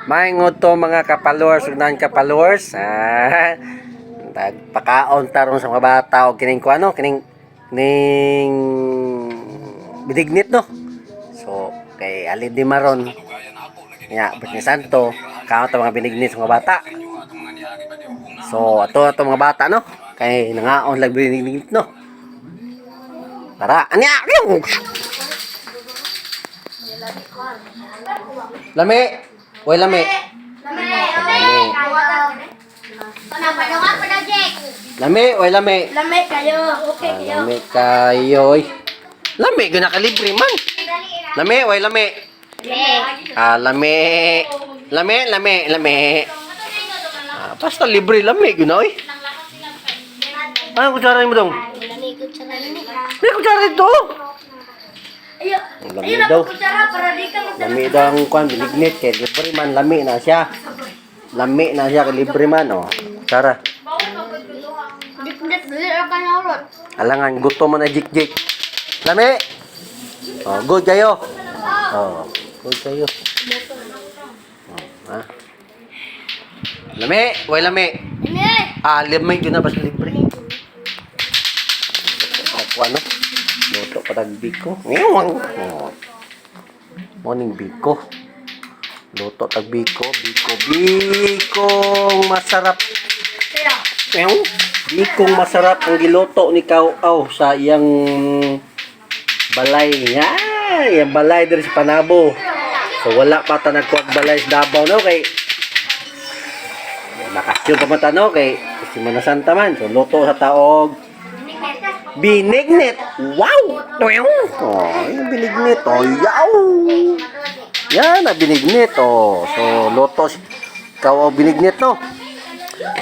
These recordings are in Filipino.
Maingod to mga kapalors ug non-kapalors. Nagpakaon taron sa mga bata og kining kuano, kining bidignit no. So kay alin di maron nya ni Santo kaon ta mga binignit sa mga bata. So ato mga bata no kay nangaon lag binignit no. Tara, anya. Lami. Oy lami. Lami, oy lami. Lami kayo. Okay kayo. Lami kayo, oy. Lami guna ka libre man. Lami, oy lami. Lami. Lami. Basta libre lami guna oy. Ano kutsara mo dong? May kutsara dito. Lami daw. Lami daw ang kuan binignit kay libre man lami na siya. Lami na siya kay libre man oh. Kutsara. Alangan gutom man na jik-jik. Lami. Oh, good kayo. Oh, good kayo. Oh, ha. Lami, way lami. Lami yun na basta libre. Ako ano? Luto pa tag biko. Ngewang. Oh. Morning biko. Luto tag biko. Bikong masarap. Ngewang. Bikong masarap ang giluto ni Kauaw sa iyang balay niya. Yung balay diri sa Panabo. So wala pa ta nagkuag balay sa Davao no kay nakasyon pa man no kay Semana Santa man. So luto sa taog binignit. Wow! Oh, yung binignit oh. Yaw! Yan na binignit oh. So luto Kauaw binignit no.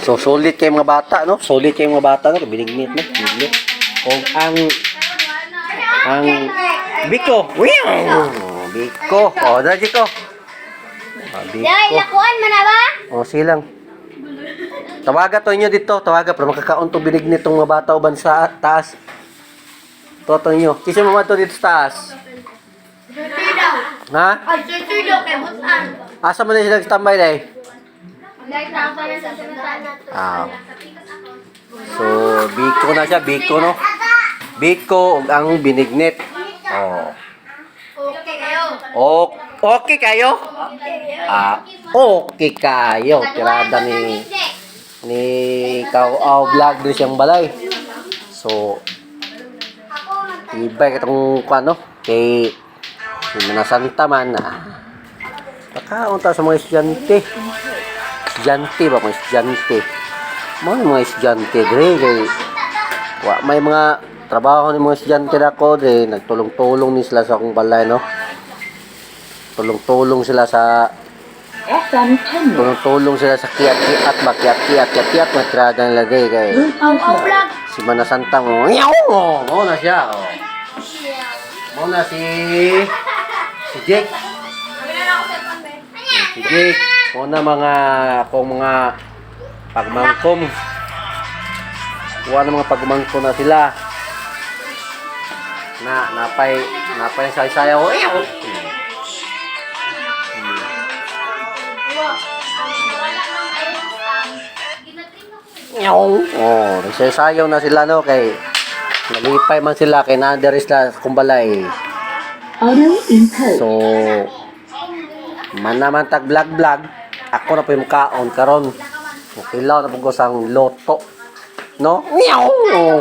So solid kay mga bata no. Solid kay mga bata no binignit no. Binignit. Kung ang biko. Biko. Oh, dali ko. Biko. Dai, lakuan man na ba? Oh, silang. Tawaga to inyo dito. Tawaga para makakaon to binignit tong mga bata uban sa taas. Toto inyo. Kisa mo to dito sa taas. Ha? Ay, susulo kay butan. Asa man sila standby dai? Ah. So, biko na siya, biko no. Biko ug ang binignit. Oh. Okay kayo. Okay kayo? Okay kayo. Tirada ni Kauaw vlog din siyang balay. So, ibay katong kuano kay Semana Santa man pakaon ta sa mga estudyante. Estudyante ba mga estudyante? Mga estudyante dre kay may mga trabaho ni mga estudyante dako dre nagtulong-tulong ni sila sa akong balay no. Tulong-tulong sila sa kiat-kiat matrada nila dre kay Semana Santa mo. Mo na siya oh. Mo na si Jake. Si Jake. Mo na akong mga pagmangkom. Kuha na mga pagmangkom na sila. Napay sayaw. Oh, nagsasayaw na sila no kay nalipay man sila kay nanderis la kumbalay. So man naman tag vlog ako na po yung kaon karon. Kilaw na po ko sang loto. No? Oh,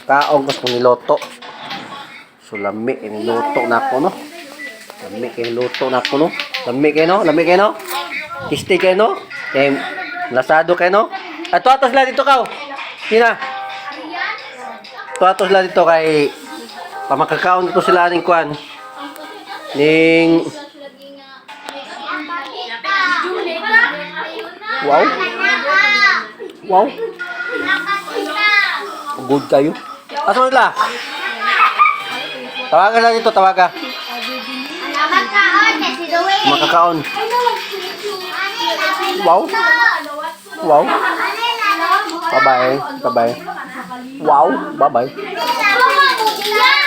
kaon ko ni loto. So lami ni loto na ako no. Lami kay luto na ako no. Lami kay no. Kisti kay no. Kay lasado kay no. Atos la dito kaw. Sina. Atos la dito kay pamakakaon dito sila ning kuan. Ning Wow. Good kayo. Asa nila? Tawagan lang dito, tawagan. Makakaon. Wow. Bye-bye. Wow. Bye-bye.